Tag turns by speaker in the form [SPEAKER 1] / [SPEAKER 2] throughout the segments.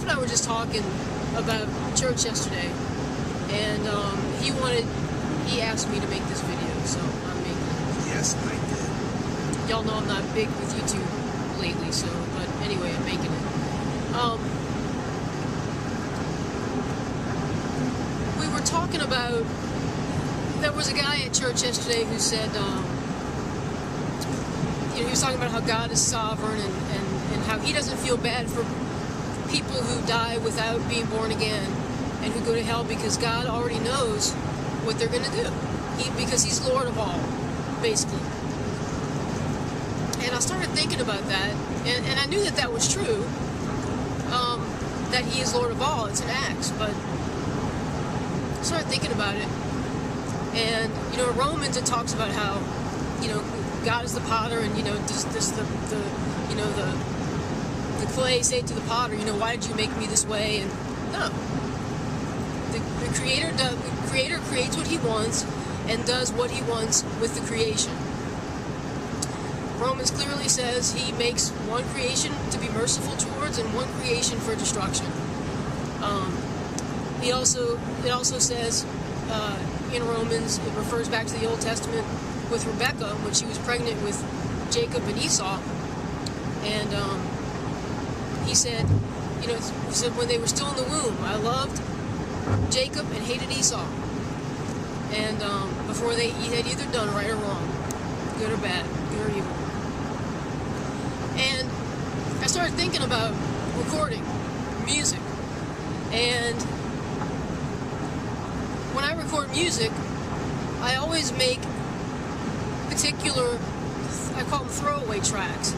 [SPEAKER 1] and I were just talking about church yesterday, and he asked me to make this video, so I'm making it.
[SPEAKER 2] Yes, I did.
[SPEAKER 1] Y'all know I'm not big with YouTube lately, so, but anyway, I'm making it. We were talking about, there was a guy at church yesterday who said, he was talking about how God is sovereign and how he doesn't feel bad for people who die without being born again and who go to hell because God already knows what they're going to do. Because he's Lord of all, basically. And I started thinking about that, and I knew that that was true, that he is Lord of all. It's in Acts, but I started thinking about it. And, in Romans it talks about how, God is the potter, and, does the clay say to the potter, why did you make me this way? And no. The Creator creates what he wants and does what he wants with the creation. Romans clearly says he makes one creation to be merciful towards and one creation for destruction. It also says in Romans, it refers back to the Old Testament with Rebekah when she was pregnant with Jacob and Esau, and he said when they were still in the womb, I loved Jacob and hated Esau, and before he had either done right or wrong, good or bad, good or evil. And I started thinking about recording music, and when I record music, I always make particular, I call them throwaway tracks.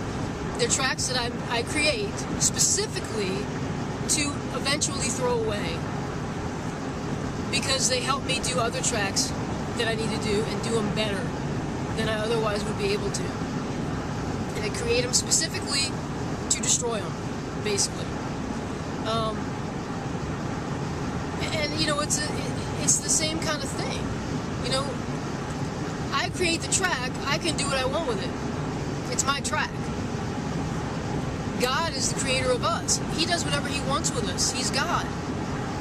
[SPEAKER 1] They're tracks that I create specifically to eventually throw away, because they help me do other tracks that I need to do and do them better than I otherwise would be able to. And I create them specifically to destroy them, basically. It's the same kind of thing. I create the track, I can do what I want with it. It's my track. God is the creator of us. He does whatever he wants with us. He's God.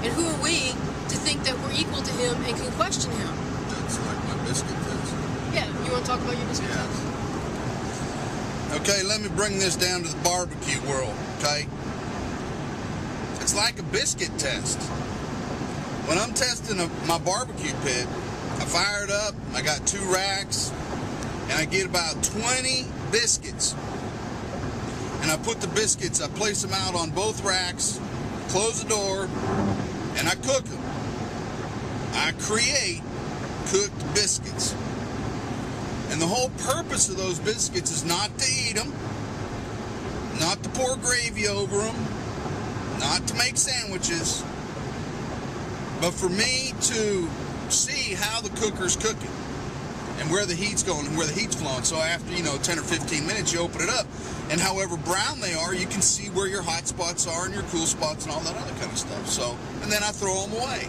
[SPEAKER 1] And who are we to think that we're equal to him and can question him?
[SPEAKER 2] That's like my biscuit test.
[SPEAKER 1] Yeah, you want to talk about your biscuit test?
[SPEAKER 2] Okay, let me bring this down to the barbecue world, okay? It's like a biscuit test. When I'm testing my barbecue pit, I fire it up, I got 2 racks, and I get about 20 biscuits. And I put the biscuits, I place them out on both racks, close the door, and I cook them. I create cooked biscuits. And the whole purpose of those biscuits is not to eat them, not to pour gravy over them, not to make sandwiches, but for me to see how the cooker's cooking and where the heat's going and where the heat's flowing. So after 10 or 15 minutes, you open it up, and however brown they are, you can see where your hot spots are and your cool spots and all that other kind of stuff. So, and then I throw them away.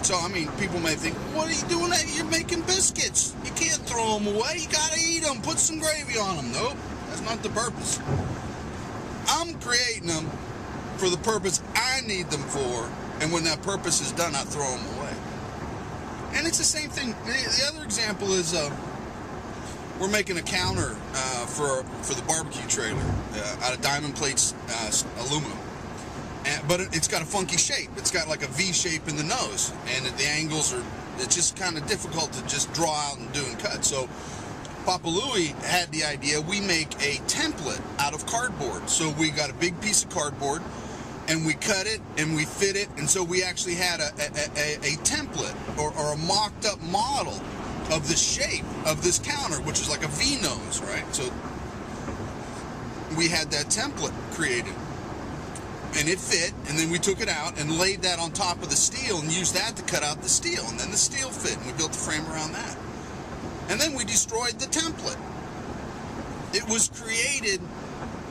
[SPEAKER 2] So, people may think, what are you doing that? You're making biscuits. You can't throw them away. You gotta eat them. Put some gravy on them. Nope, that's not the purpose. I'm creating them for the purpose I need them for, and when that purpose is done, I throw them away. And it's the same thing. The other example is we're making a counter for the barbecue trailer out of diamond plates, aluminum. But it's got a funky shape. It's got like a V shape in the nose, and the angles it's just kind of difficult to just draw out and do and cut. So Papa Louie had the idea, we make a template out of cardboard. So we got a big piece of cardboard, and we cut it and we fit it, and so we actually had a template or a mocked up model of the shape of this counter, which is like a V nose, right? So we had that template created, and it fit, and then we took it out and laid that on top of the steel and used that to cut out the steel, and then the steel fit, and we built the frame around that. And then we destroyed the template. It was created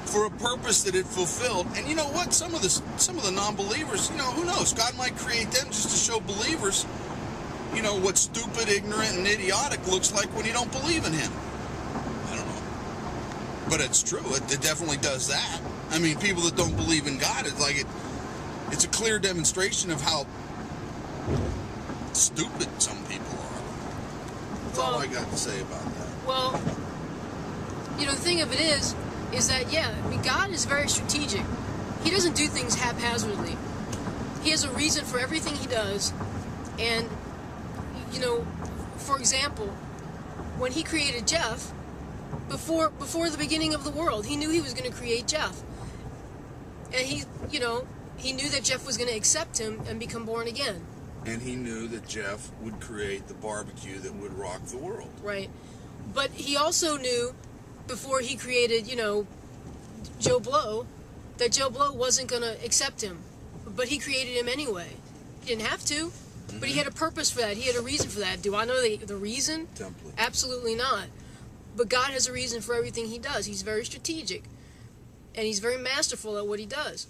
[SPEAKER 2] for a purpose that it fulfilled. And you know what? Some of the non-believers, who knows? God might create them just to show believers, what stupid, ignorant, and idiotic looks like when you don't believe in him. I don't know. But it's true. It definitely does that. I mean, people that don't believe in God, it's a clear demonstration of how stupid some people are. That's all I got to say about that.
[SPEAKER 1] Well, the thing of it is that, yeah, I mean, God is very strategic. He doesn't do things haphazardly. He has a reason for everything he does. And, for example, when he created Jeff, before the beginning of the world, he knew he was going to create Jeff. And he knew that Jeff was going to accept him and become born again.
[SPEAKER 2] And he knew that Jeff would create the barbecue that would rock the world.
[SPEAKER 1] Right. But he also knew, before he created, Joe Blow, that Joe Blow wasn't going to accept him. But he created him anyway. He didn't have to, but he had a purpose for that. He had a reason for that. Do I know the reason?
[SPEAKER 2] Template.
[SPEAKER 1] Absolutely not. But God has a reason for everything he does. He's very strategic. And he's very masterful at what he does.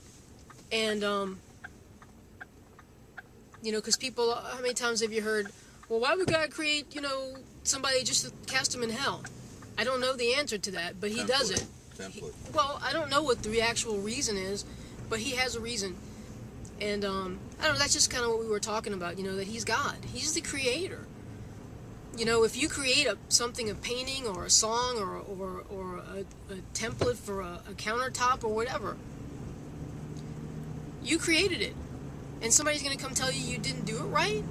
[SPEAKER 1] And, because people, how many times have you heard, well, why would God create, somebody just to cast them in hell? I don't know the answer to that, but he does it. Well, I don't know what the actual reason is, but he has a reason. And, I don't know, that's just kind of what we were talking about, that he's God. He's the creator. If you create something, a painting or a song or a template for a countertop or whatever, you created it. And somebody's going to come tell you didn't do it right?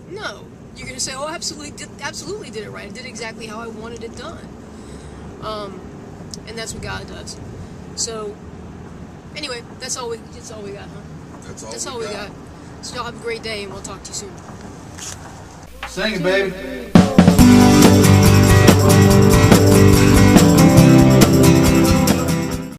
[SPEAKER 1] No. You're going to say, oh, absolutely did it right. I did exactly how I wanted it done. And that's what God does. So, anyway, that's all we got, huh? That's all we got. So y'all have a great day, and we'll talk to you soon.
[SPEAKER 2] Sing it, baby.